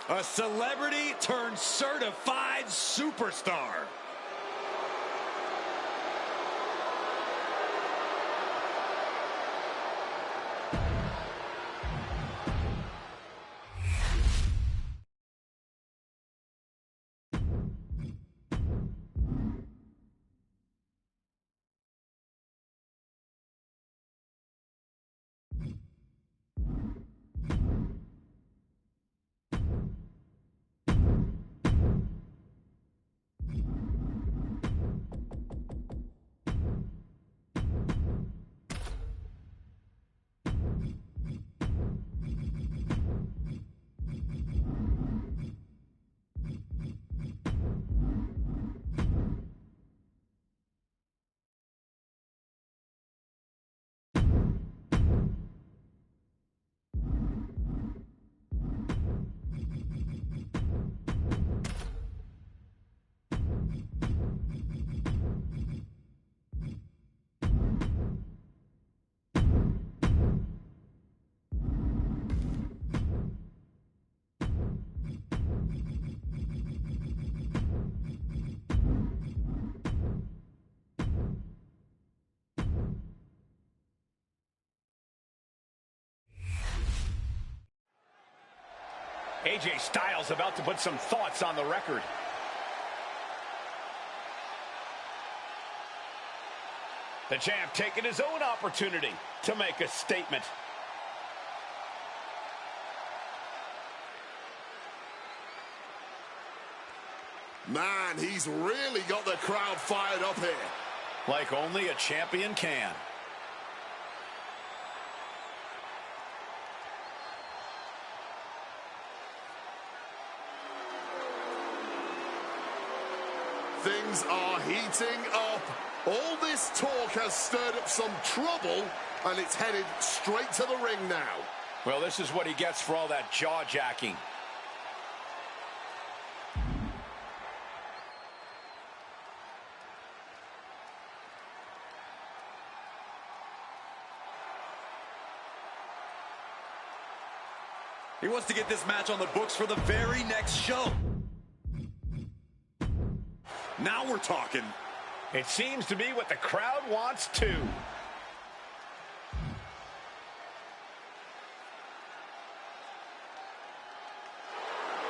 A celebrity turned certified superstar. AJ Styles about to put some thoughts on the record. The champ taking his own opportunity to make a statement. Man, he's really got the crowd fired up here. Like only a champion can. Things are heating up. All this talk has stirred up some trouble, and it's headed straight to the ring now. Well, this is what he gets for all that jaw-jacking. He wants to get this match on the books for the very next show. Now we're talking. It seems to be what the crowd wants too.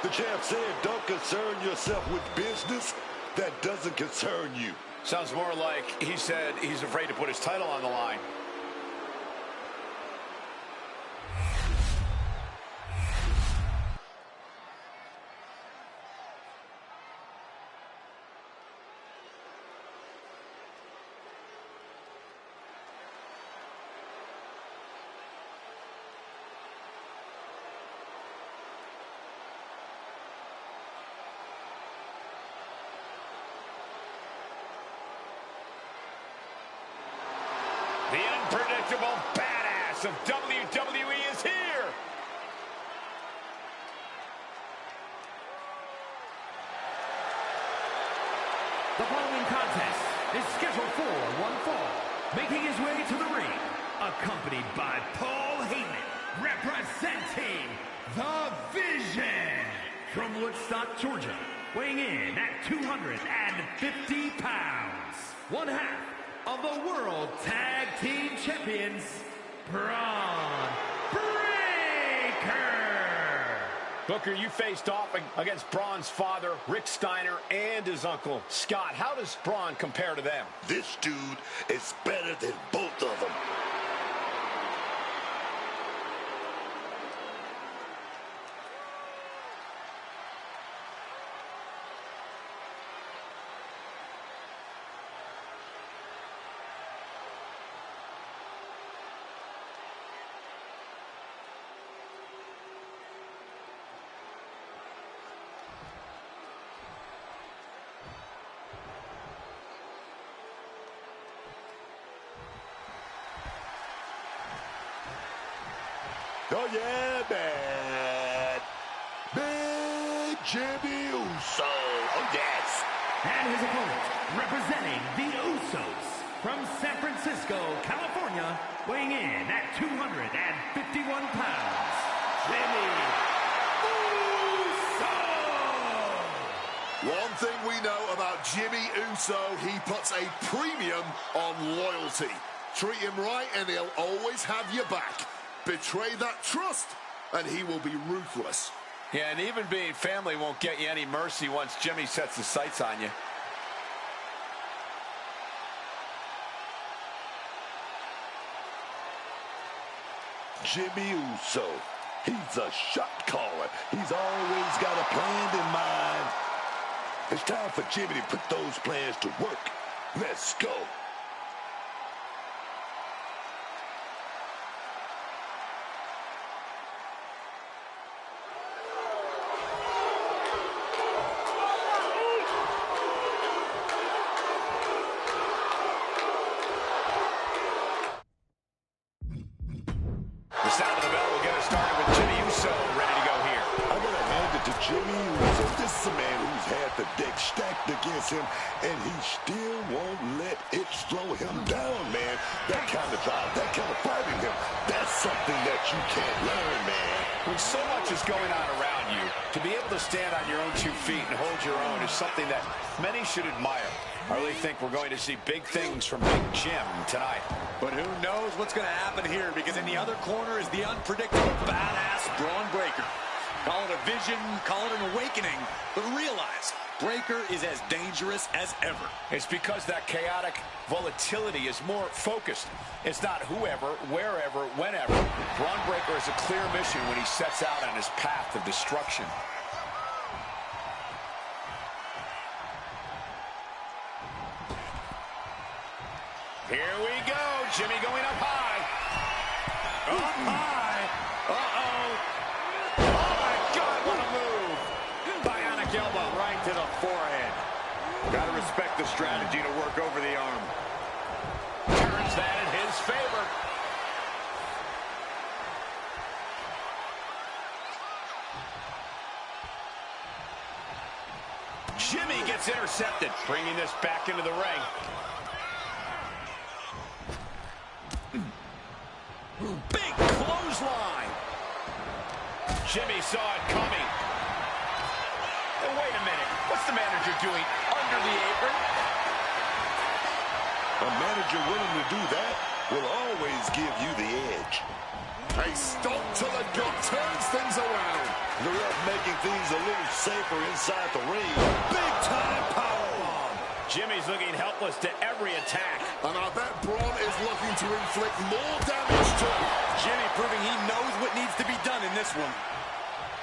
The champ said, don't concern yourself with business that doesn't concern you. Sounds more like he said he's afraid to put his title on the line. The unpredictable badass of WWE is here. The following contest is scheduled for one fall. Making his way to the ring, accompanied by Paul Heyman, representing The Vision. From Woodstock, Georgia, weighing in at 250 pounds. One half of the World Tag Team Champions, Braun Breaker. Booker, you faced off against Braun's father, Rick Steiner, and his uncle, Scott. How does Braun compare to them? This dude is better than both of them. Oh, yeah, man. Big Jimmy Uso. Oh, yes. And his opponent, representing the Usos, from San Francisco, California, weighing in at 251 pounds, Jimmy Uso. we know about Jimmy Uso, he puts a premium on loyalty. Treat him right and he'll always have your back. Betray that trust and he will be ruthless. Yeah, and even being family won't get you any mercy once Jimmy sets the sights on you. Jimmy Uso, he's a shot caller. He's always got a plan in mind. It's time for Jimmy to put those plans to work. Let's go. The sound of the bell will get us started with Jimmy Uso ready to go here. I gotta hand it to Jimmy Uso. This is a man who's had the deck stacked against him, and he still won't let it slow him down, man. That kind of drive, that kind of fight in him, that's something that you can't learn, man. When so much is going on around you, to be able to stand on your own 2 feet and hold your own is something that many should admire. I really think we're going to see big things from Big Jim tonight. But who knows what's going to happen here, because in the other corner is the unpredictable badass Braun Breaker. Call it a vision, call it an awakening, but realize Breaker is as dangerous as ever. It's because that chaotic volatility is more focused. It's not whoever, wherever, whenever. Braun Breaker has a clear mission when he sets out on his path of destruction. Here we go. Jimmy going up high. Up high. Uh-oh. Oh, my God, what a move. Bionic elbow right to the forehead. Got to respect the strategy to work over the arm. Turns that in his favor. Jimmy gets intercepted, bringing this back into the ring. Big clothesline. Jimmy saw it coming. And wait a minute. What's the manager doing under the apron? A manager willing to do that will always give you the edge. A stop to the gut turns things around. The ref making things a little safer inside the ring. Big time powerbomb. Jimmy's looking helpless to every attack. And I bet Braun is looking to inflict more damage to him. Jimmy proving he knows what needs to be done in this one.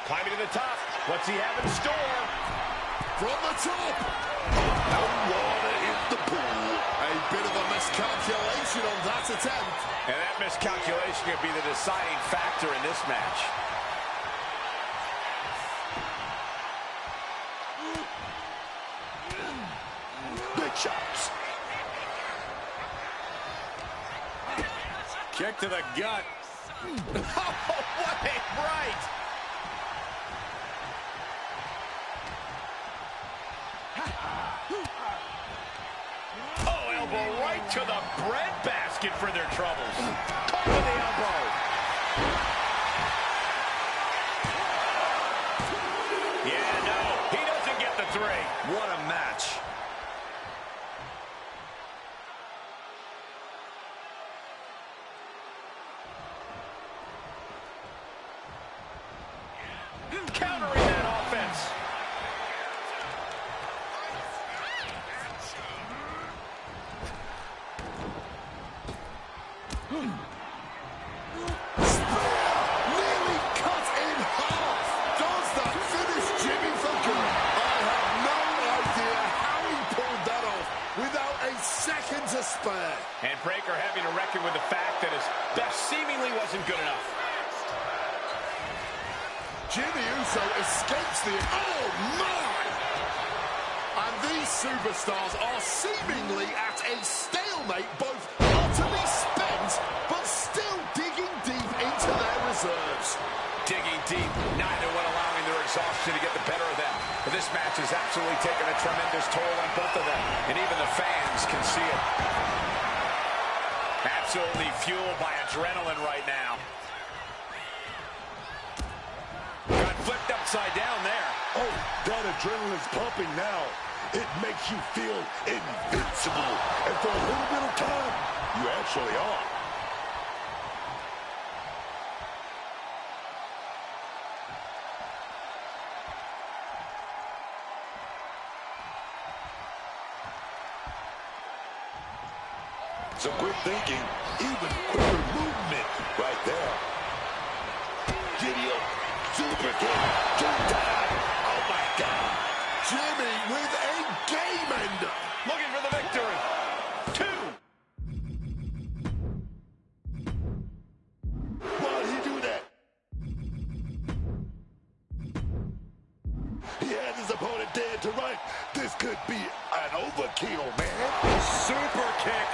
Climbing to the top. What's he have in store? From the top. No water in the pool. A bit of a miscalculation on that attempt. And that miscalculation could be the deciding factor in this match. Big shots. Kick to the gut. Oh, what a right! Oh, elbow right to the breadbasket for their troubles. Caught with the elbow. Yeah, no, he doesn't get the 3. What a match. Countering that offense. Nearly cut in half. Does that finish Jimmy for good? I have no idea how he pulled that off without a second to spare. And Breaker having to reckon with the fact that his best seemingly wasn't good enough. Jimmy Uso escapes the... Oh, my! And these superstars are seemingly at a stalemate, both utterly spent, but still digging deep into their reserves. Digging deep, neither one allowing their exhaustion to get the better of them. But this match has absolutely taken a tremendous toll on both of them, and even the fans can see it. Absolutely fueled by adrenaline right now. Got flipped upside down there. Oh, that adrenaline's pumping now. it makes you feel invincible. And for a little bit of time, you actually are. Some quick thinking, even quicker movement right there. Video, super kick, two-time. Oh, my God. Jimmy with a game ender. Looking for the victory. 2. Why'd he do that? He had his opponent dead to right. This could be an overkill, man. Super kick.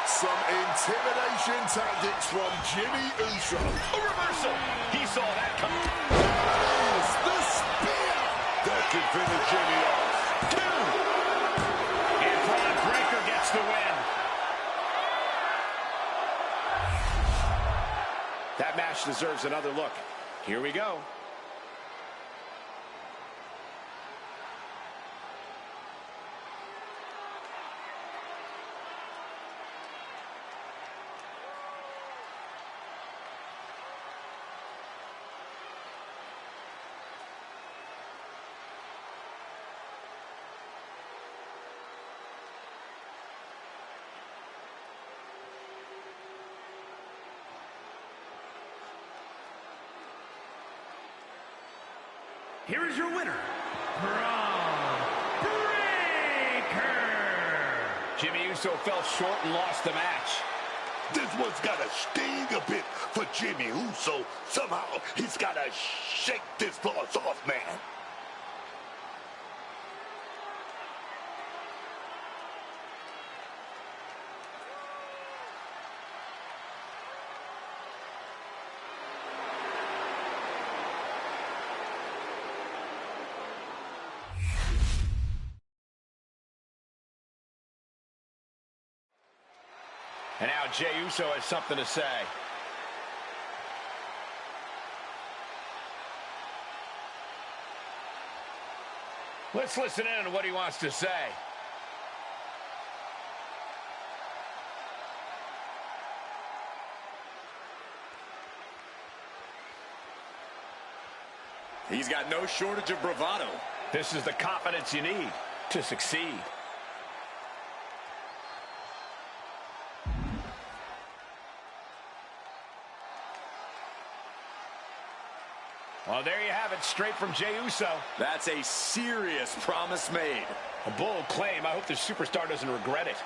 Some intimidation tactics from Jimmy Uso. A reversal. He saw that coming. Yes, the spear. That could finish Jimmy off. 2. And Braun Breaker gets the win. That match deserves another look. Here we go. Here is your winner, Braun Breaker. Jimmy Uso fell short and lost the match. This one's got to sting a bit for Jimmy Uso. Somehow, he's got to shake this loss off, man. And now Jey Uso has something to say. Let's listen in on what he wants to say. He's got no shortage of bravado. This is the confidence you need to succeed. Well, there you have it, straight from Jey Uso. That's a serious promise made. A bold claim. I hope the superstar doesn't regret it.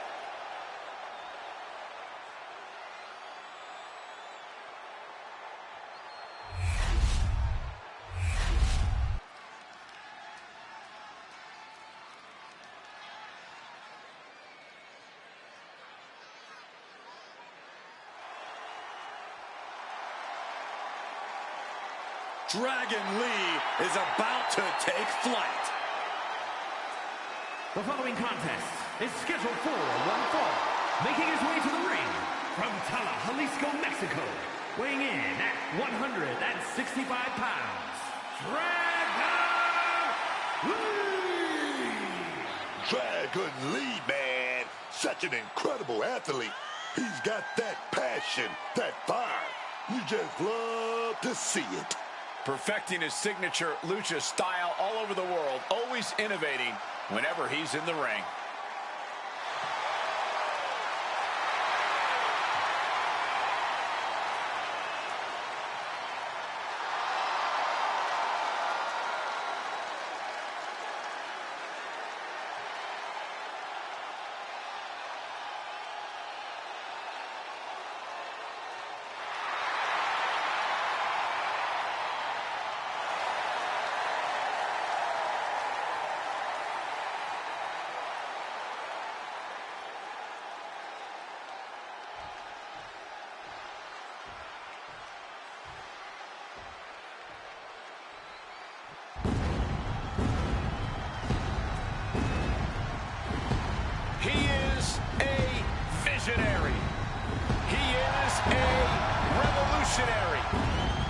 Dragon Lee is about to take flight. The following contest is scheduled for one fall. Making his way to the ring from Tala, Jalisco, Mexico. Weighing in at 165 pounds. Dragon Lee! Dragon Lee, man. Such an incredible athlete. He's got that passion, that fire. You just love to see it. Perfecting his signature lucha style all over the world, always innovating whenever he's in the ring. He is a visionary. He is a revolutionary.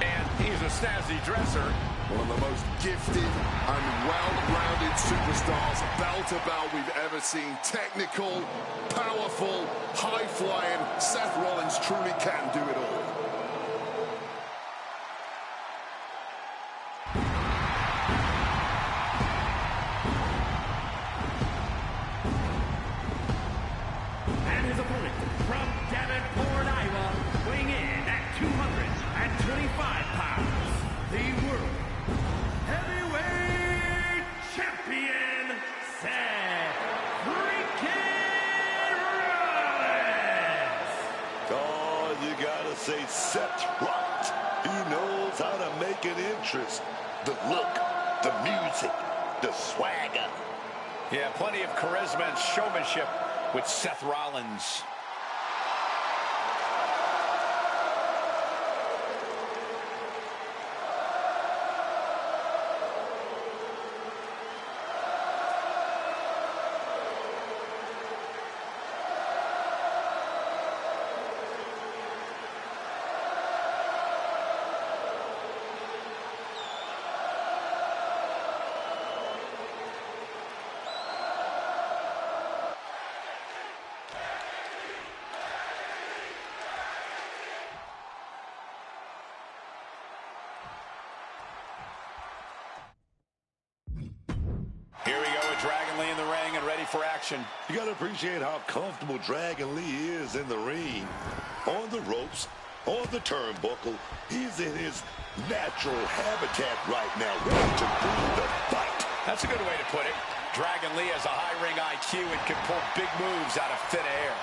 And he's a snazzy dresser. One of the most gifted and well-rounded superstars, bell to bell, we've ever seen. Technical, powerful, high-flying. Seth Rollins truly can do it all. And his opponent from Davenport, Iowa, weighing in at 225 pounds, the World Heavyweight Champion, Seth freaking Rollins! Oh, you gotta say Seth Rollins. He knows how to make an entrance. The look, the music, the swagger. Yeah, plenty of charisma and showmanship with Seth Rollins. Here we go with Dragon Lee in the ring and ready for action. You gotta appreciate how comfortable Dragon Lee is in the ring. On the ropes, on the turnbuckle, he's in his natural habitat right now, ready to bring the fight. That's a good way to put it. Dragon Lee has a high ring IQ and can pull big moves out of thin air.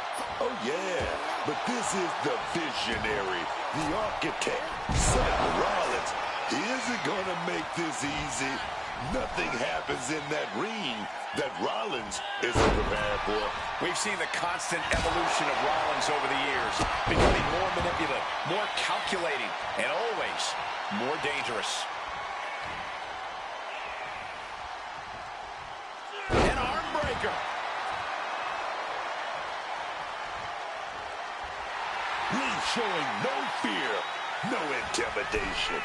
Oh yeah, but this is the visionary, the architect, Seth Rollins. He isn't gonna make this easy. Nothing happens in that ring that Rollins isn't prepared for. We've seen the constant evolution of Rollins over the years, becoming more manipulative, more calculating, and always more dangerous. An arm breaker. Lee showing no fear, no intimidation.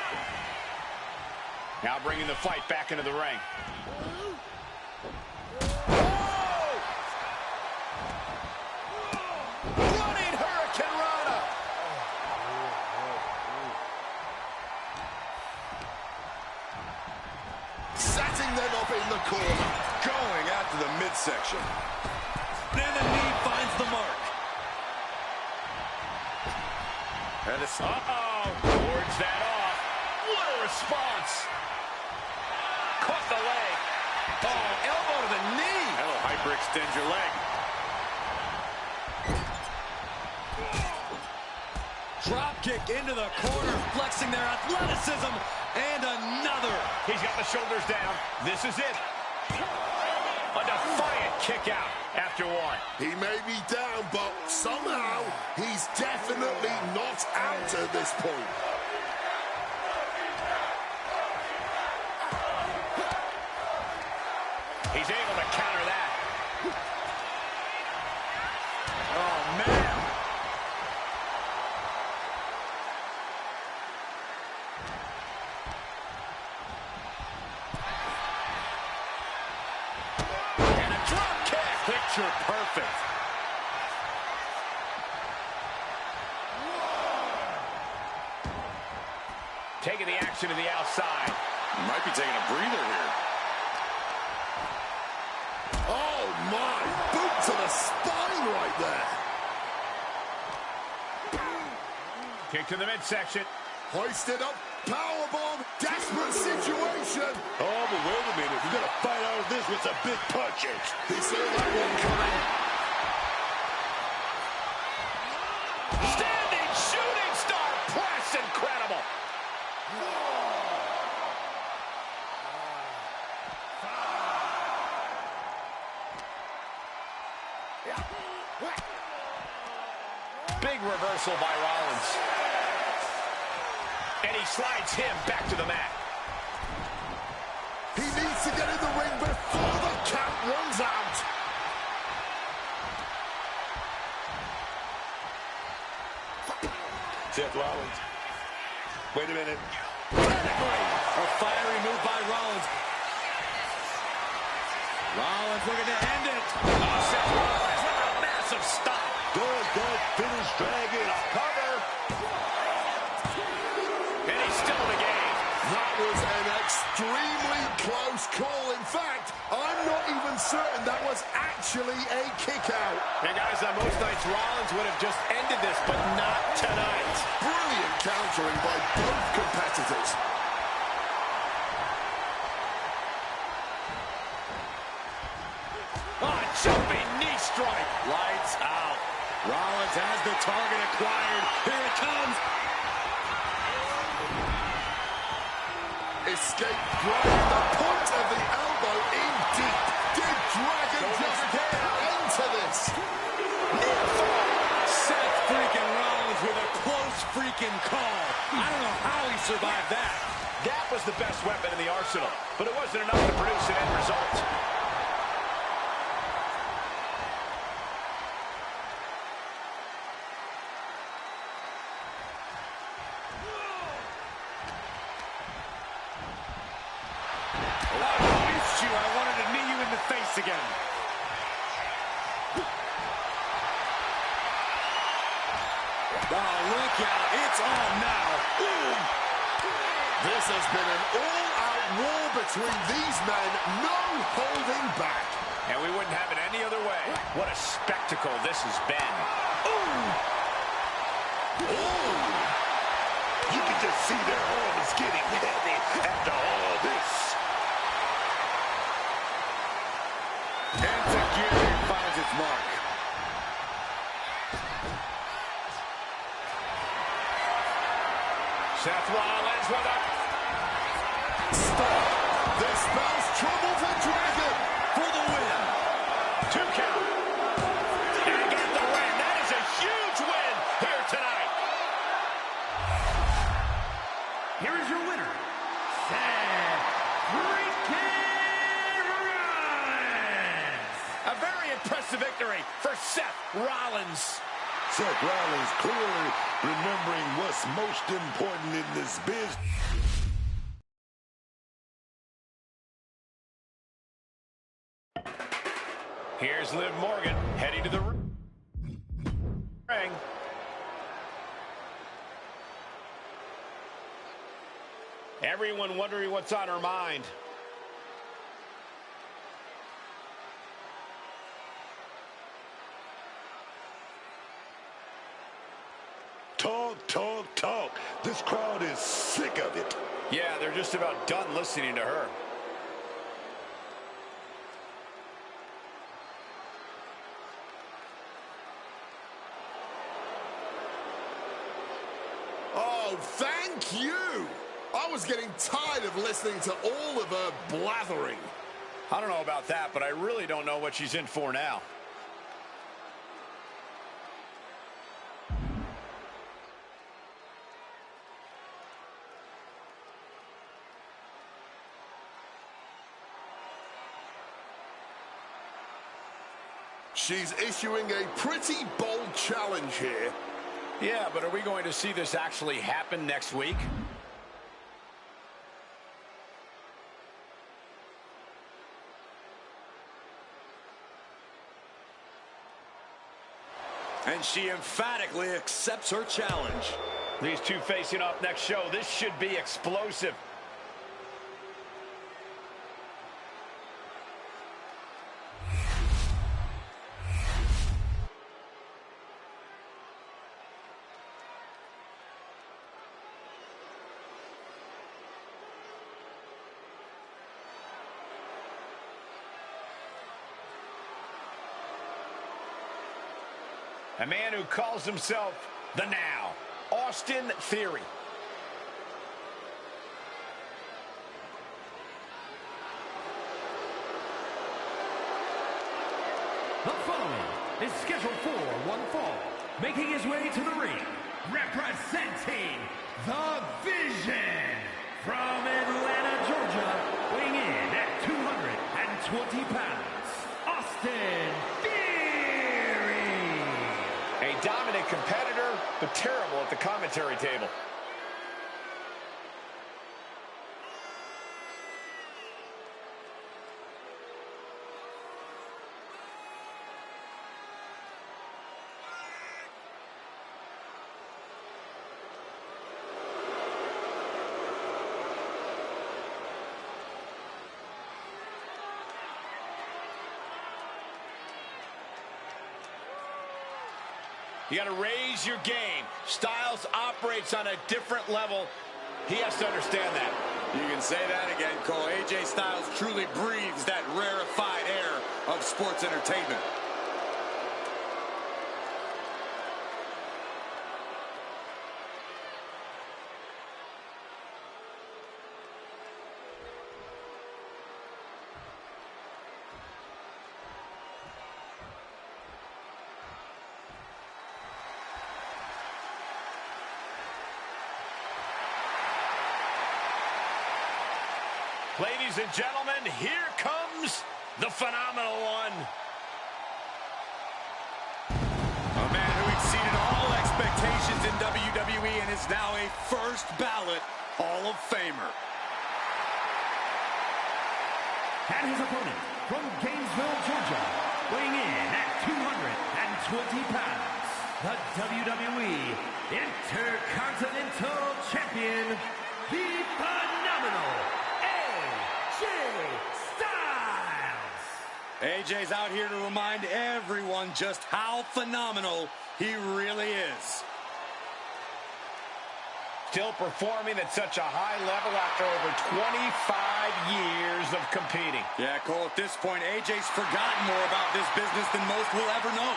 Now bringing the fight back into the ring. Running Hurricane Rana. Setting them up in the corner. Going after the midsection. And the knee finds the mark. And it's... Wards that off. What a response. Caught the leg. Oh, elbow to the knee. That'll hyperextend your leg. Drop kick into the corner, flexing their athleticism. And another. He's got the shoulders down. This is it. A defiant kick out after one. He may be down, but somehow he's definitely not out at this point. He's able to counter that. Oh, man. And a drop kick. Picture perfect. Taking the action to the outside. Might be taking a breather here. Oh my, boot to the spine right there. Kick to the midsection. Hoisted up, powerbomb, desperate situation. Oh, but wait a minute. We're gonna fight out of this with some big punches. He saw that one coming. Standing shooting star press. Incredible. Big reversal by Rollins. And he slides him back to the mat. He needs to get in the ring before the count runs out. Seth Rollins. Wait a minute. Pedigree. A fiery move by Rollins. Rollins looking to end it. Oh, Seth Rollins with a massive stop. Does that finish dragging? A cover. And he's still in the game. That was an extremely close call. In fact, I'm not even certain that was actually a kick out. And guys, on most nights, Rollins would have just ended this, but not tonight. Brilliant countering by both competitors. Oh, jumping knee strike. Lights out. Rollins has the target acquired. Here it comes. Escape grab, the point of the elbow in deep. Did Dragon just get into this? Seth freaking Rollins with a close freaking call. I don't know how he survived that. That was the best weapon in the arsenal, but it wasn't enough to produce an end result. I wanted to knee you in the face again. Oh, look out. It's on now. Ooh. This has been an all-out war between these men. No holding back. And we wouldn't have it any other way. What a spectacle this has been. Ooh. Ooh. You can just see their arm is getting heavy after all this. Enzuigiri finds its mark. Seth Rollins with a Stop. This spells trouble for Dragon. For the win. 2 count. And get the win. That is a huge win here tonight. Here is your winner, Seth freaking Rollins. A very impressive victory for Seth Rollins. Seth Rollins clearly remembering what's most important in this business. Here's Liv Morgan heading to the ring. Everyone wondering what's on her mind. Talk, talk, talk. This crowd is sick of it. Yeah, they're just about done listening to her. Oh, thank you. I was getting tired of listening to all of her blathering. I don't know about that, but I really don't know what she's in for now. She's issuing a pretty bold challenge here. Yeah, but are we going to see this actually happen next week? And she emphatically accepts her challenge. These two facing off next show. This should be explosive. A man who calls himself the Now, Austin Theory. The following is scheduled for one fall, making his way to the ring, representing the Vision from Atlanta, Georgia, weighing in at 220 pounds, Austin Theory. A dominant competitor, but terrible at the commentary table. You got to raise your game. Styles operates on a different level. He has to understand that. You can say that again, Cole. AJ Styles truly breathes that rarefied air of sports entertainment. Ladies and gentlemen, here comes the phenomenal one. A man who exceeded all expectations in WWE and is now a first ballot Hall of Famer. And his opponent from Gainesville, Georgia, weighing in at 220 pounds, the WWE Intercontinental Champion, the phenomenal Styles. AJ's out here to remind everyone just how phenomenal he really is. Still performing at such a high level after over 25 years of competing. Yeah, Cole, at this point, AJ's forgotten more about this business than most will ever know.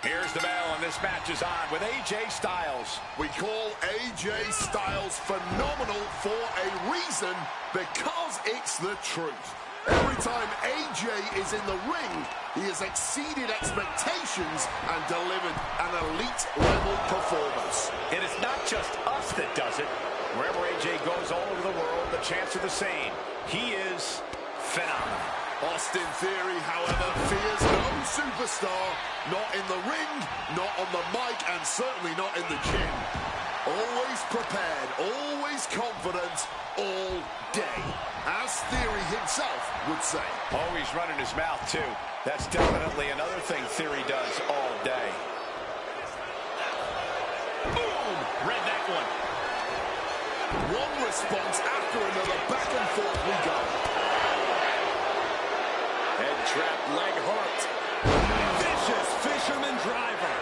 Here's the bell, and this match is on with AJ Styles. We call AJ Styles phenomenal for a reason, because it's the truth. Every time AJ is in the ring, he has exceeded expectations and delivered an elite-level performance. And it's not just us that does it. Wherever AJ goes all over the world, the chants are the same. He is phenomenal. Austin Theory, however, fears no superstar, not in the ring, not on the mic, and certainly not in the gym. Always prepared, always confident, all day, as Theory himself would say. Oh, he's running his mouth, too. That's definitely another thing Theory does all day. Boom! Read that one. One response after another, back and forth we go. Head trap, leg hooked. Vicious fisherman driver.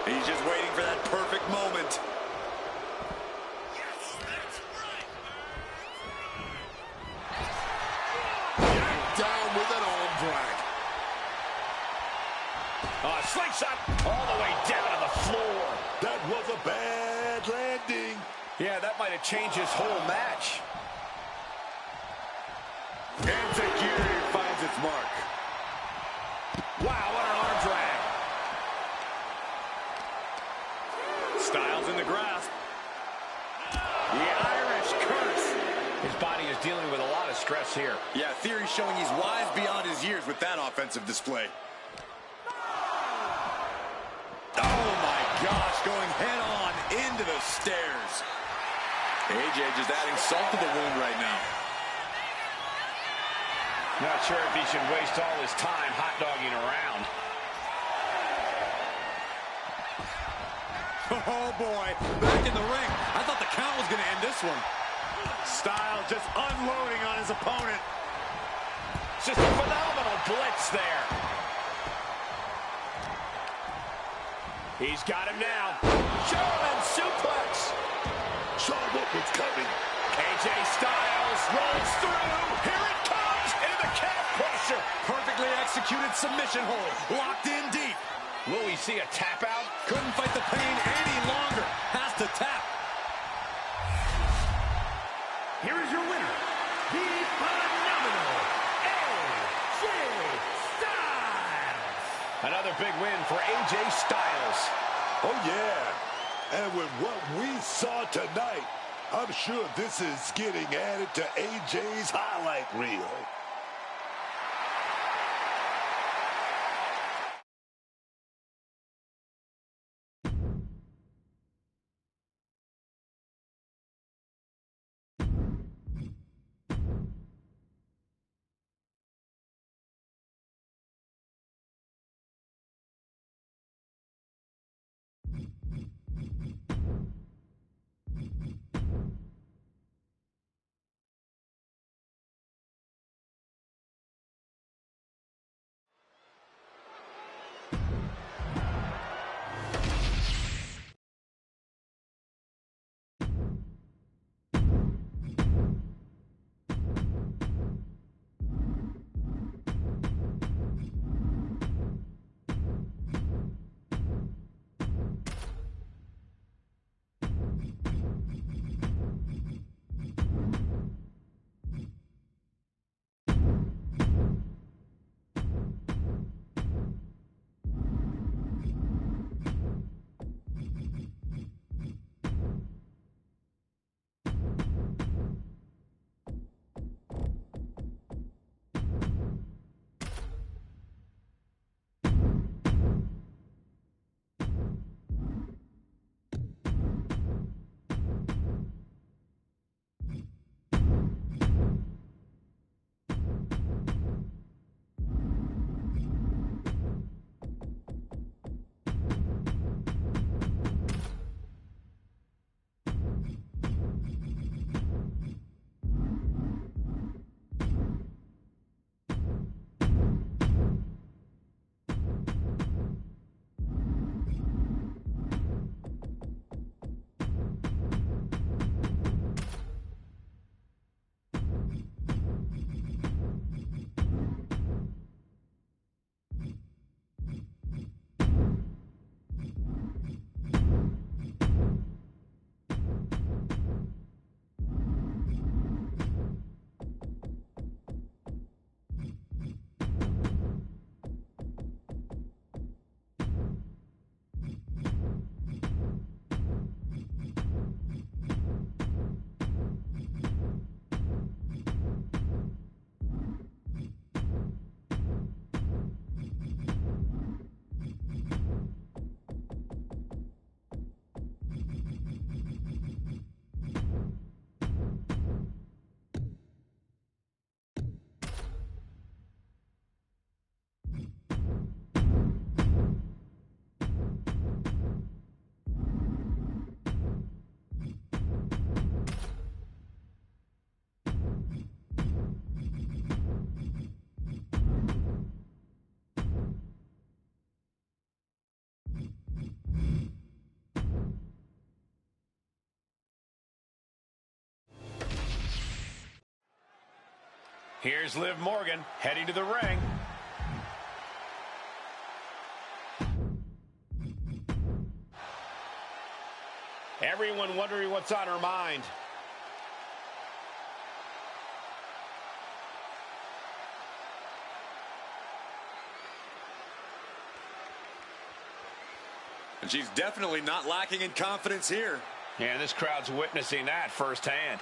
He's just waiting for that perfect moment. Down with an arm drag. Slingshot all the way down to the floor. That was a bad landing. Yeah, that might have changed his whole match. Enzuigiri finds its mark. Wow, what an arm drag. Styles in the grasp. The Irish curse. His body is dealing with a lot of stress here. Yeah, Theory's showing he's wise beyond his years with that offensive display. Oh my gosh, going head on into the stairs. AJ just adding salt to the wound right now. Not sure if he should waste all his time hot-dogging around. Oh boy, back in the ring. I thought the count was going to end this one. Styles just unloading on his opponent. Just a phenomenal blitz there. He's got him now. German suplex. Saw what was coming. AJ Styles rolls through. Here it comes into the calf crusher. Perfectly executed submission hold. Locked in deep. Will we see a tap out? Couldn't fight the pain any longer. Has to tap. Here is your winner, the phenomenal AJ Styles. Another big win for AJ Styles. Oh, yeah. And with what we saw tonight, I'm sure this is getting added to AJ's highlight reel. Here's Liv Morgan heading to the ring. Everyone wondering what's on her mind. And she's definitely not lacking in confidence here. And this crowd's witnessing that firsthand.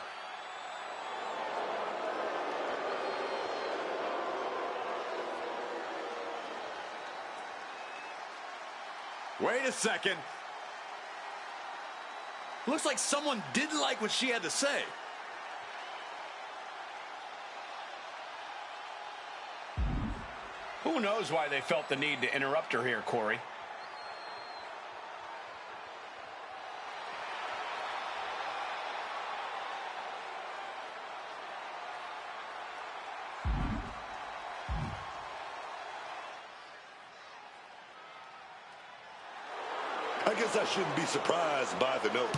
Wait a second. Looks like someone didn't like what she had to say. Who knows why they felt the need to interrupt her here, Corey? I guess I shouldn't be surprised by the note.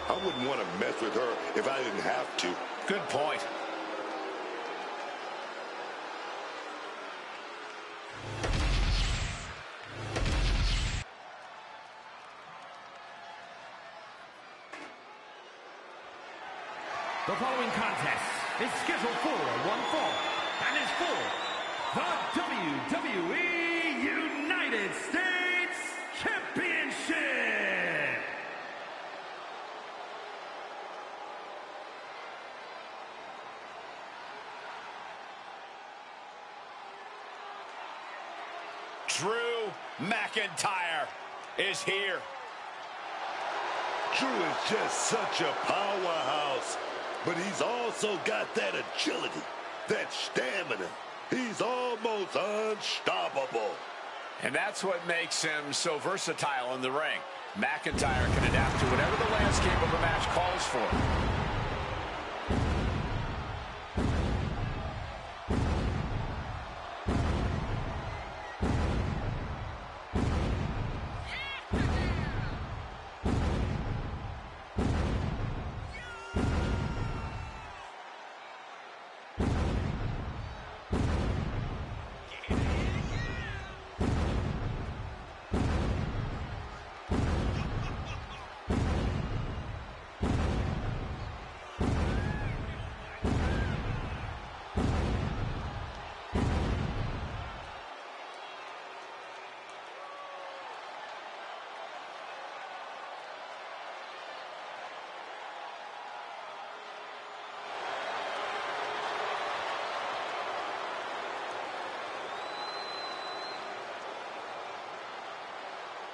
I wouldn't want to mess with her if I didn't have to. Good point. The following contest is scheduled for one fall and is for the WWE United States Championship. Drew McIntyre is here. Drew is just such a powerhouse, but he's also got that agility, that stamina. He's almost unstoppable. And that's what makes him so versatile in the ring. McIntyre can adapt to whatever the landscape of a match calls for.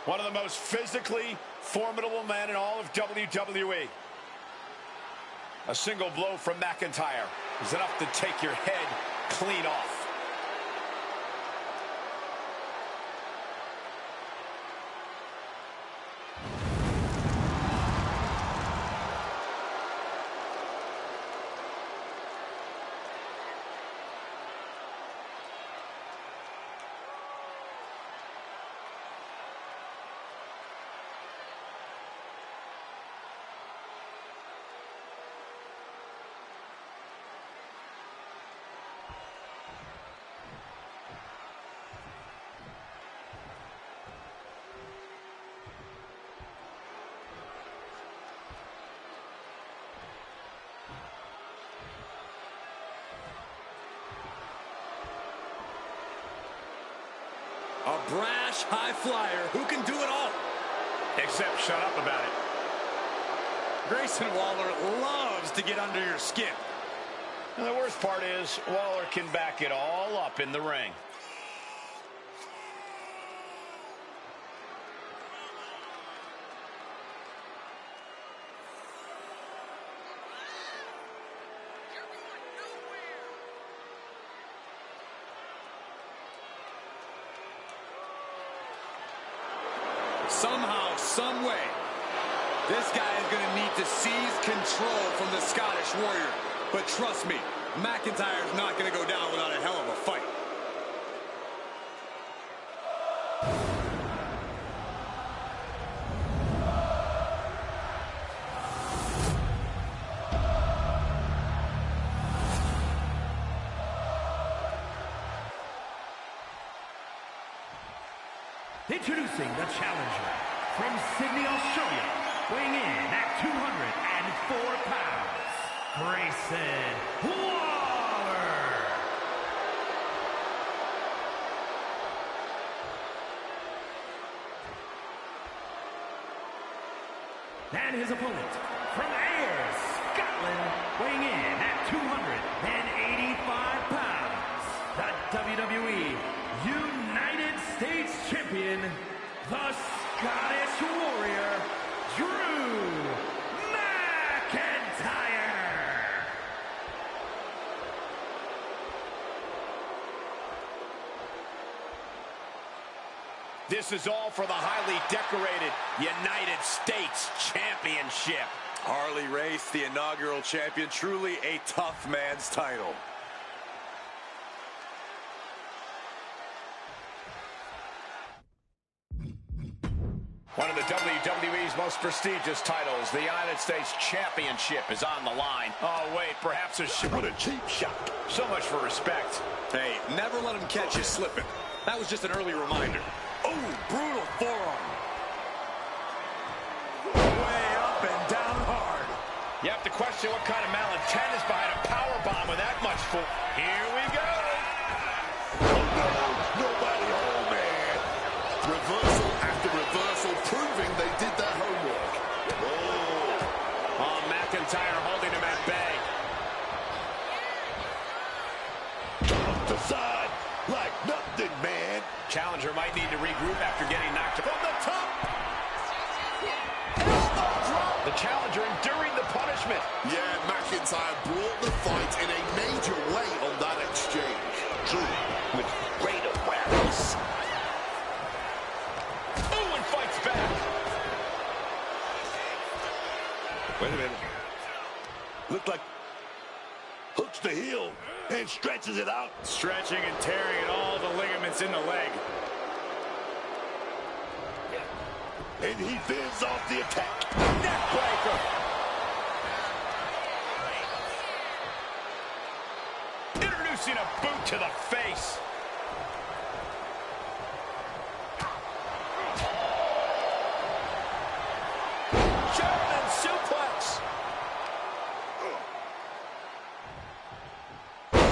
One of the most physically formidable men in all of WWE. A single blow from McIntyre is enough to take your head clean off. A brash high flyer who can do it all. Except shut up about it. Grayson Waller loves to get under your skin. And the worst part is, Waller can back it all up in the ring. Somehow, some way, this guy is going to need to seize control from the Scottish Warrior. But trust me, McIntyre's not going to go down without a hell of a fight. Introducing the challenger from Sydney, Australia, weighing in at 204 pounds, Grayson Waller. And his opponent from Ayr, Scotland, weighing in at 285 pounds, the WWE United States Champion, the Scottish Warrior, Drew McIntyre. This is all for the highly decorated United States Championship. Harley Race, the inaugural champion, truly a tough man's title. One of the WWE's most prestigious titles, the United States Championship, is on the line. Oh, wait, perhaps What a cheap shot. so much for respect. Hey, never let him catch you slipping. That was just an early reminder. Oh, brutal forearm. Way up and down hard. You have to question what kind of malintent is behind a power bomb with that much force. Here we go. Oh, no, nobody home, man. Reversal after reversal, proving they did their homework. Oh, McIntyre holding him at bay. Off the side like nothing, man. Challenger might need to regroup after getting knocked from the top. The challenger enduring the punishment. Yeah, McIntyre brought the fight in a major way on that exchange. Drew with great awareness. Oh, and fights back. Wait a minute. Looked like hooks the heel and stretches it out. Stretching and tearing at all the ligaments in the leg. And he fends off the attack. Neckbreaker. Introducing a boot to the face. German suplex.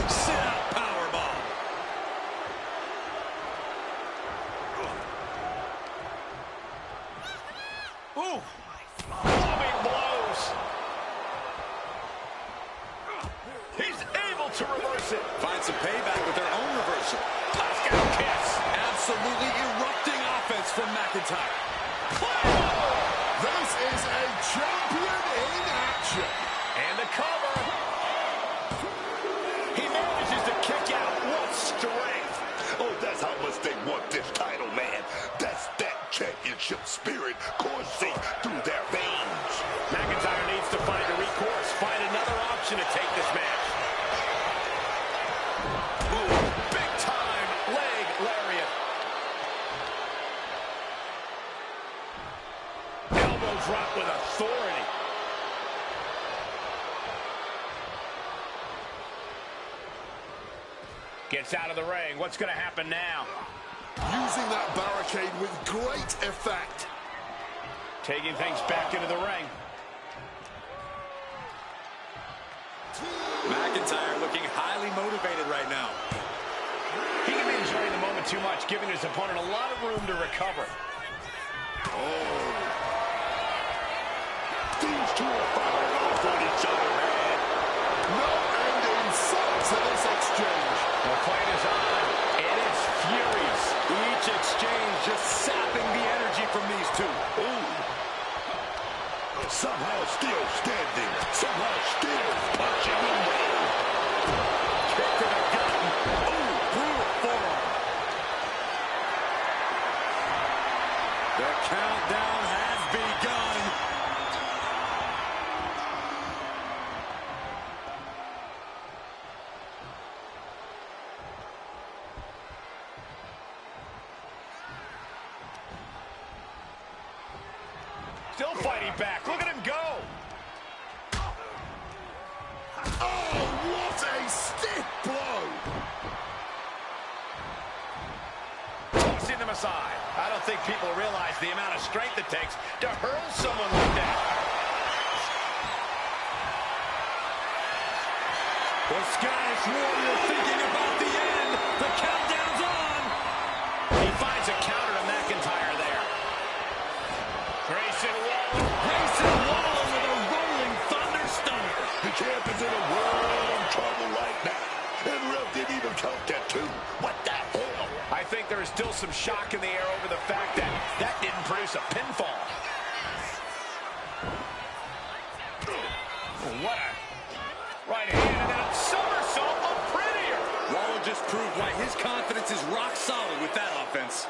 Sit-out powerbomb. Ooh. Bombing blows. He's able to reverse it. Find some payback with their own reversal. Moscow kiss. Absolutely erupting offense from McIntyre. This is a champion in action. And a cover. He manages to kick out. What strength. Oh, that's how much they want this title, man. That's that championship spirit coursing through their veins. McIntyre needs to find a recourse. Find another option to take this match. Ooh, big time leg lariat. Elbow drop with authority. Gets out of the ring. What's going to happen now? Using that barricade with great effect. Taking things back into the ring. McIntyre looking highly motivated right now. He can be enjoying the moment too much, giving his opponent a lot of room to recover. These two are firing off on each other, man. No end in sight to this exchange. The fight is on, and it's furious. Each exchange just sapping the energy from these two. Ooh. Somehow still standing. Somehow still punching away. Kick to the gut. Ooh, brutal forearm. The countdown has begun. Still fighting back. Look at him go. Oh, what a stiff blow. Tossing them aside. I don't think people realize the amount of strength it takes to hurl someone like that. The Scottish Warrior thinking about the end. The countdown's on. He finds a counter to McIntyre there. Grayson Waller with a rolling thunder stunner. The champ is in a world of trouble right now. And ref didn't even count that too. What the hell? I think there is still some shock in the air over the fact that that didn't produce a pinfall. What a right hand and then a somersault, a prettier. Waller just proved why his confidence is rock solid with that offense.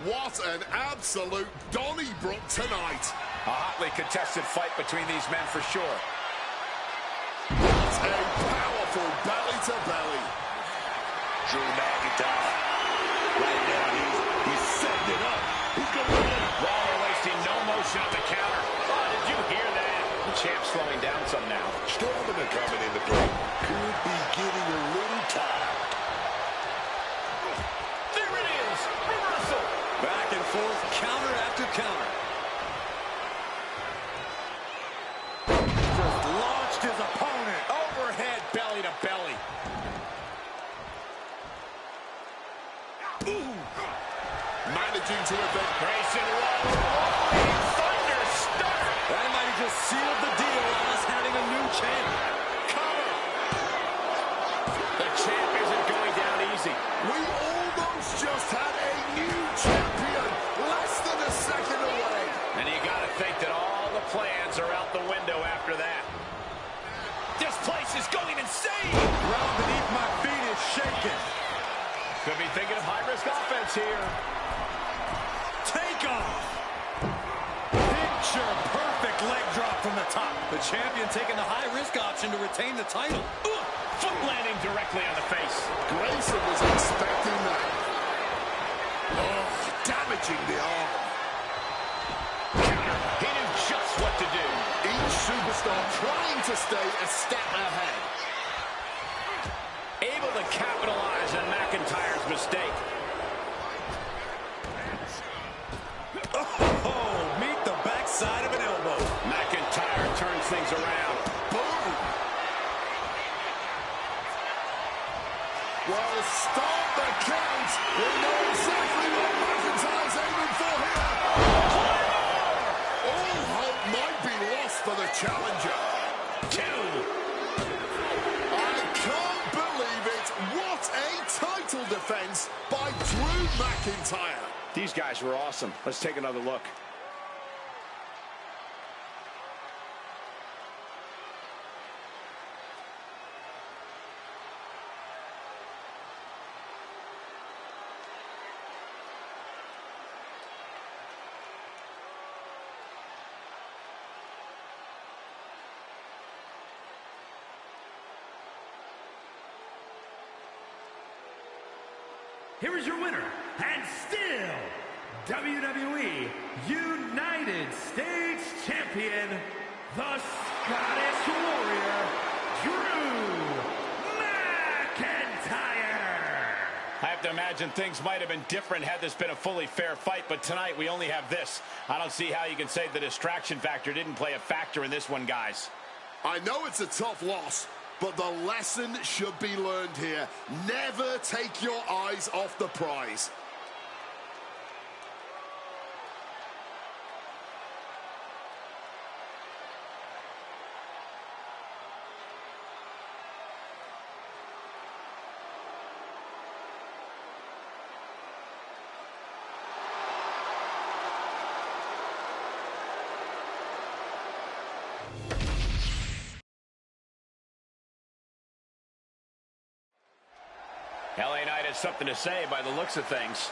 What an absolute Donnybrook tonight. A hotly contested fight between these men for sure. What a powerful belly-to-belly. Drew McIntyre. Right now, he's setting it up. He's going to win. Waller wasting no motion on the counter. Oh, did you hear that? The champ slowing down some now. Stamina coming into play. Could be getting a little tired. There it is. Reversal. Back and forth, counter after counter. Just launched his opponent. Overhead, belly to belly. Ooh. Managing to evade. Grayson Waller, rolling thunder start. That might have just sealed the deal on us having a new champ. Cover. The champ isn't going down easy. We almost just had a new champion. Less than a second away. And you got to think that all the plans are out the window after that. This place is going insane. Ground beneath my feet is shaking. Could be thinking of high-risk offense here. Take off. Picture perfect leg drop from the top. The champion taking the high-risk option to retain the title. Foot landing directly on the face. Grayson was expecting that. Oh, damaging the arm. Counter. He knew just what to do. Each superstar trying to stay a step ahead. Able to capitalize on McIntyre's mistake. Oh, meet the backside of an elbow. McIntyre turns things around. Boom. Well, start the count. We know exactly what McIntyre's aiming for here. All hope might be lost for the challenger. I can't believe it. What a title defense by Drew McIntyre. These guys were awesome. Let's take another look. Here is your winner, and still WWE United States Champion, the Scottish Warrior, Drew McIntyre. I have to imagine things might have been different had this been a fully fair fight, but tonight we only have this. I don't see how you can say the distraction factor didn't play a factor in this one, guys. I know it's a tough loss, but the lesson should be learned here. Never take your eyes off the prize. LA Knight has something to say by the looks of things.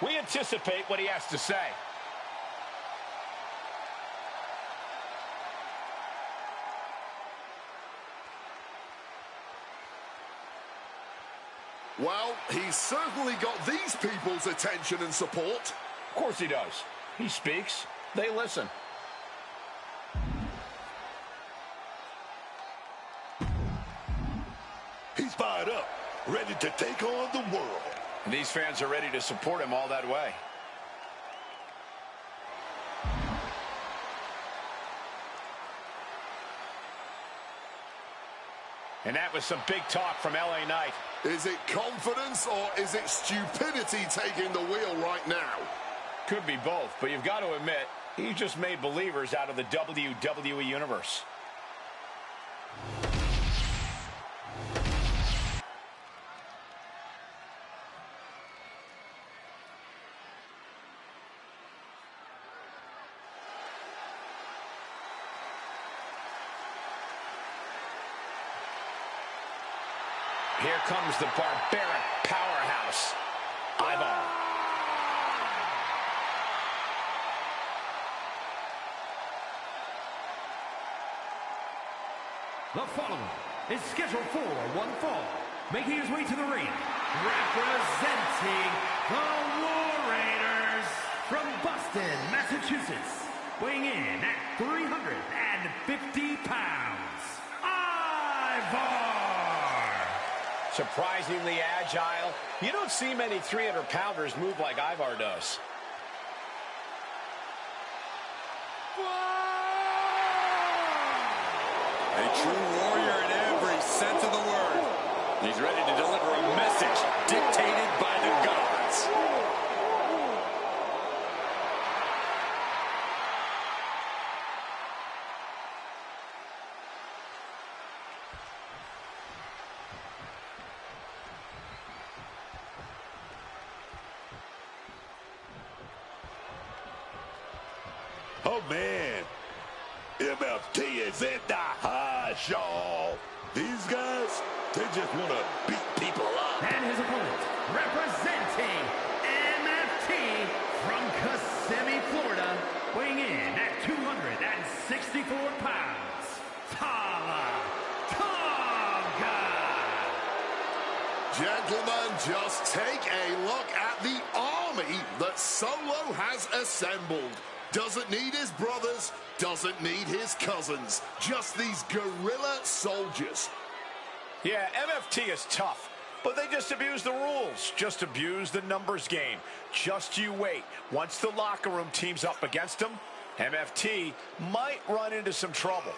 We anticipate what he has to say. Well, he's certainly got these people's attention and support. Of course he does. He speaks, they listen. He's fired up, ready to take on the world. And these fans are ready to support him all that way. And that was some big talk from LA Knight. Is it confidence or is it stupidity taking the wheel right now? Could be both, but you've got to admit, he just made believers out of the WWE Universe. Here comes the barbaric powerhouse, Ivar. The following is scheduled for one fall, making his way to the ring, representing the War Raiders from Boston, Massachusetts, weighing in at 350 pounds, Ivar! Surprisingly agile. You don't see many 300-pounders move like Ivar does. A true warrior in every sense of the word. He's ready to deliver a message dictated by the gods. Oh, man. MFT is in the house, y'all. These guys, they just want to beat people up. And his opponent, representing MFT from Kissimmee, Florida, weighing in at 264 pounds, Tonga. Gentlemen, just take a look at the army that Solo has assembled. Doesn't need his brothers, doesn't need his cousins. Just these guerrilla soldiers. Yeah, MFT is tough, but they just abuse the rules. Just abuse the numbers game. Just you wait. Once the locker room teams up against them, MFT might run into some trouble.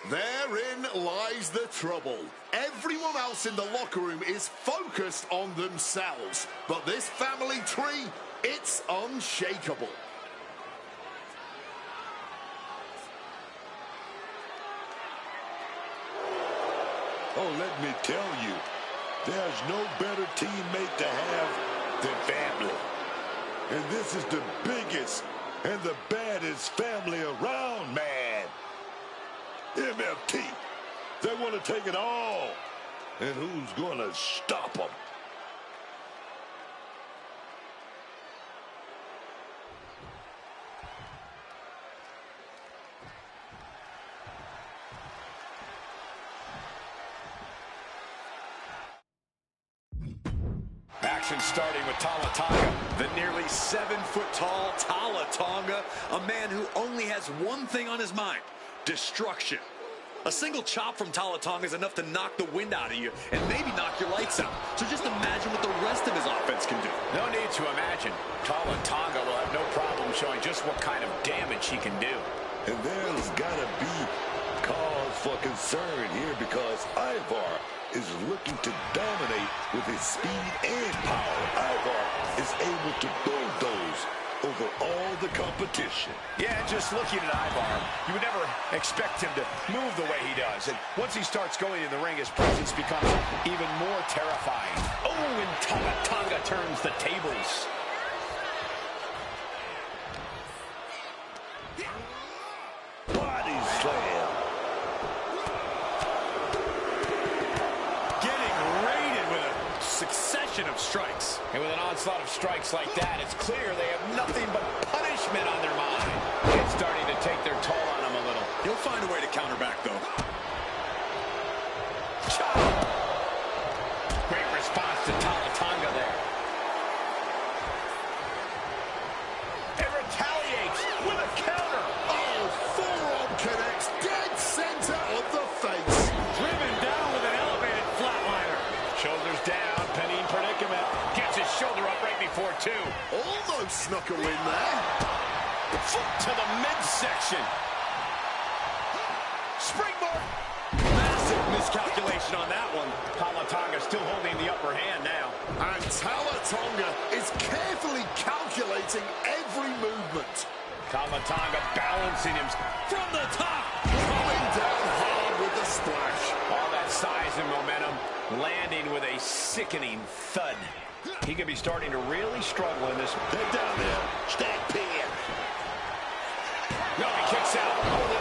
Therein lies the trouble. Everyone else in the locker room is focused on themselves. But this family tree, it's unshakable. Oh, let me tell you, there's no better teammate to have than family. And this is the biggest and the baddest family around, man. MFT, they want to take it all. And who's going to stop them? Action starting with Tonga. The nearly 7-foot-tall Tonga, a man who only has one thing on his mind: destruction. A single chop from Tonga is enough to knock the wind out of you and maybe knock your lights out. So just imagine what the rest of his offense can do. No need to imagine. Tonga will have no problem showing just what kind of damage he can do. And there's got to be cause for concern here because Ivar is looking to dominate with his speed and power. Ivar is able to bulldoze over all the competition. Yeah, just looking at Ivar, you would never expect him to move the way he does. And once he starts going in the ring, his presence becomes even more terrifying. Oh, and Tonga turns the tables. Body slam. Getting raided with a succession of strikes. And with an onslaught of strikes like that, it's clear they have nothing but punishment on their mind. It's starting to take their toll on them a little. He'll find a way to counter back, though. Chop! Great response to Tonga. his shoulder up right before two. Almost snuck a win there. Foot to the midsection. Springboard. Massive miscalculation on that one. Tonga still holding the upper hand now. And Tonga is carefully calculating every movement. Tonga balancing him From the top. Coming down hard with the splash. all that size and momentum, landing with a sickening thud. He could be starting to really struggle in this. Head down there. Stack pin. No, he kicks out.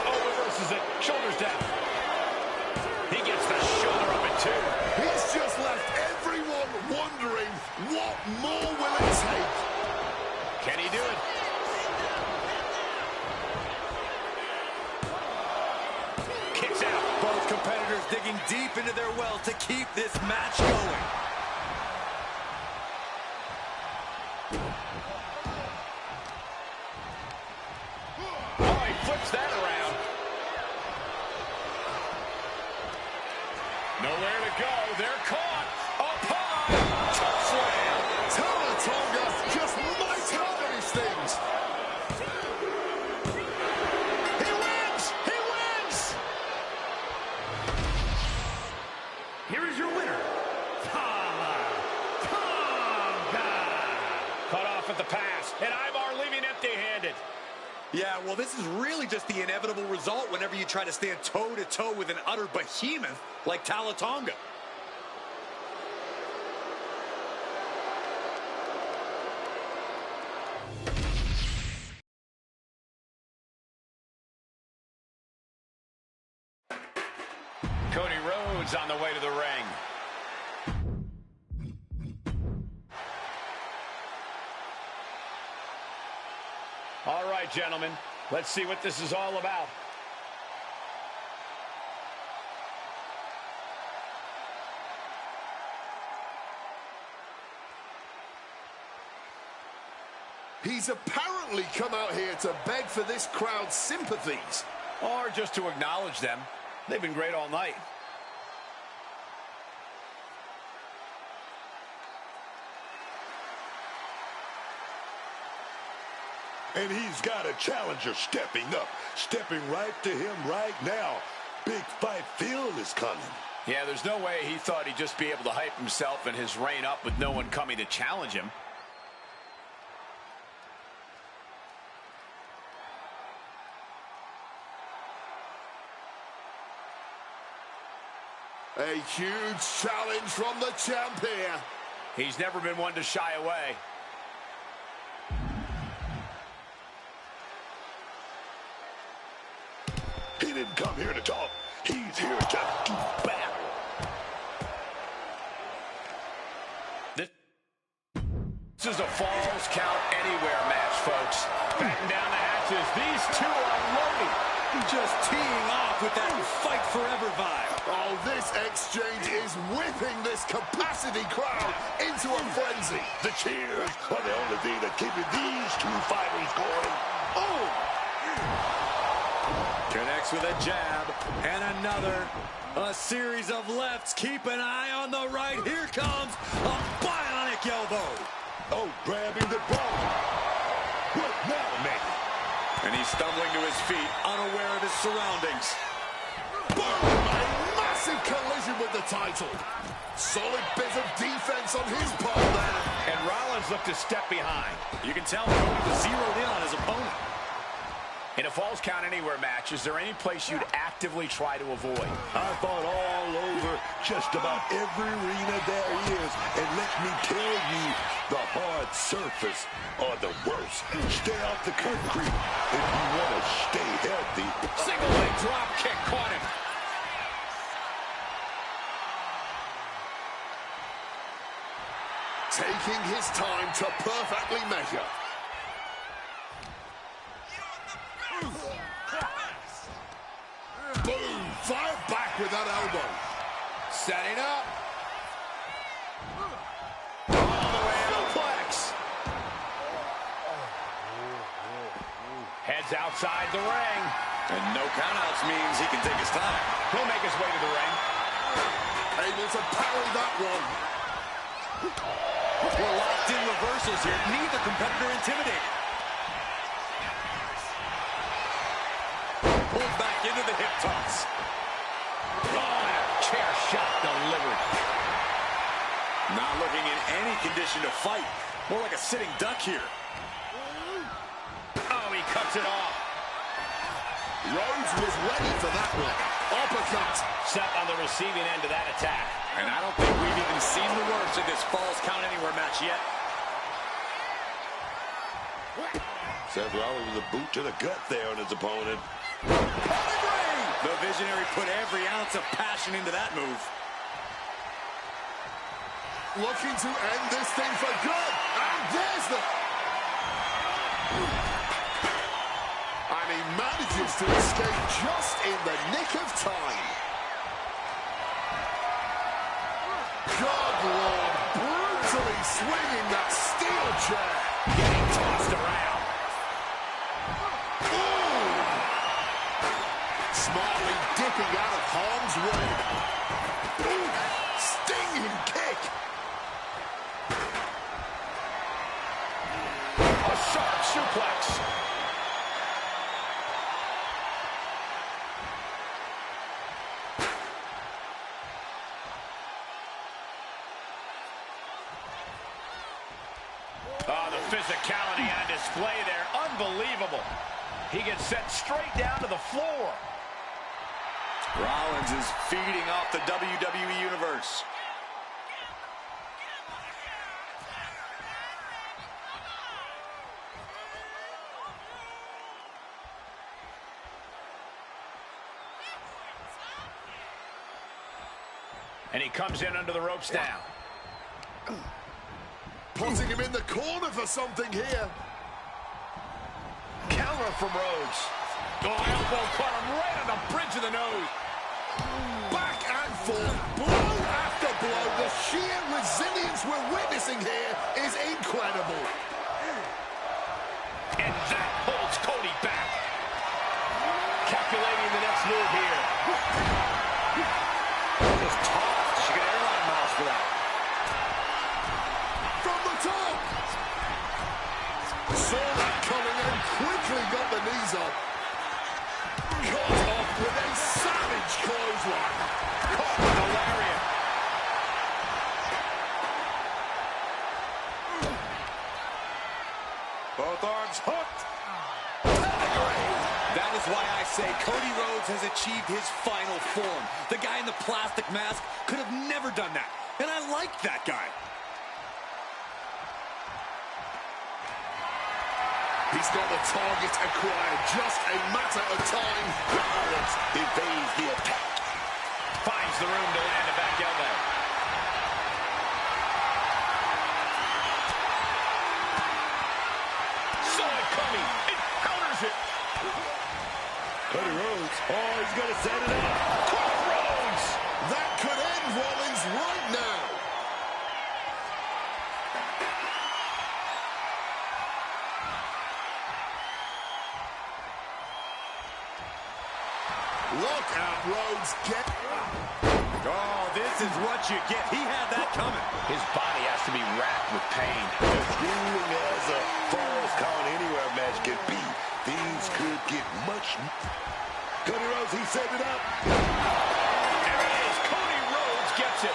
Reverses it. Shoulders down. He gets the shoulder up at two. He's just left everyone wondering what more will it take. Can he do it? Kicks out. Both competitors digging deep into their well to keep this match going. Oh, he flips that around. Nowhere to go. They're caught. Up high. Slam. Tonga just might have these things. He wins. He wins. Here is your winner, Tonga. Cut off at the pass. And Ivar leaving empty-handed. Yeah, well, this is really just the inevitable result whenever you try to stand toe-to-toe with an utter behemoth like Tonga. Cody Rhodes on the way to the ring. All right, gentlemen, let's see what this is all about. He's apparently come out here to beg for this crowd's sympathies. Or just to acknowledge them. They've been great all night. And he's got a challenger stepping up, stepping right to him right now. Big fight feel is coming. Yeah, there's no way he thought he'd just be able to hype himself and his reign up with no one coming to challenge him. A huge challenge from the champ here. He's never been one to shy away. He didn't come here to talk. He's here to do battle. This is a Falls Count Anywhere match, folks. Batten down the hatches. These two are loaded. Just teeing off with that fight forever vibe. Oh, this exchange is whipping this capacity crowd into a frenzy. The cheers are the only thing that keeping these two fighters going. Oh! Connects with a jab and another. A series of lefts. Keep an eye on the right. Here comes a bionic elbow. Oh, grabbing the ball. What now, man? And he's stumbling to his feet, unaware of his surroundings. Boom! A massive collision with the title. Solid bit of defense on his part there. And Rollins looked to step behind. You can tell Cody was zeroed in on his opponent. In a Falls Count Anywhere match, is there any place you'd actively try to avoid? I fought all over just about every arena there is. And let me tell you, the hard surface are the worst. Stay off the concrete if you want to stay healthy. Single leg drop kick caught him. Taking his time to perfectly measure. Boom! Fire back with that elbow. Setting up. All the way suplex. Heads outside the ring. And no countouts means he can take his time. He'll make his way to the ring. Able to parry that one. We're locked in reversals here. Neither competitor intimidated. Pulled back into the hip toss. Oh, and a chair shot delivered. Not looking in any condition to fight. More like a sitting duck here. Oh, he cuts it off. Rhodes was ready for that one. Uppercut. Seth on the receiving end of that attack. And I don't think we've even seen the worst of this Falls Count Anywhere match yet. Seth Rollins with a boot to the gut there on his opponent. The Visionary put every ounce of passion into that move. Looking to end this thing for good. And there's the... And he manages to escape just in the nick of time. God, Lord, brutally swinging that steel chair. Getting tossed around. Ooh. Smartly dipping out of harm's way. Ooh. Stinging kick. A sharp suplex. Oh, the physicality on display there. Unbelievable. He gets sent straight down to the floor. Rollins is feeding off the WWE Universe. And he comes in under the ropes now. Putting him in the corner for something here. Counter from Rhodes. Oh, elbow caught him right on the bridge of the nose. Back and forth, blow after blow. The sheer resilience we're witnessing here is incredible. And that holds Cody back. Calculating the next move here. Just tossed. She got airline miles for that. From the top. Saw that coming and quickly got the knees up. Cut off with a savage clothesline. Caught with a lariat. Both arms hooked. That is why I say Cody Rhodes has achieved his final form. The guy in the plastic mask could have never done that. And I like that guy. He's got the target acquired. Just a matter of time. Rollins evades the attack. Finds the room to land a back elbow. Saw it coming. It counters it. Cody Rhodes. Oh, he's going to set it up. Quick Rhodes. That could end Rollins right now. Look at Rhodes get... Oh, this is what you get. He had that coming. His body has to be racked with pain. As grueling as a Falls Count Anywhere match can be, things could get much... Cody Rhodes, he set it up. There it is. Cody Rhodes gets it.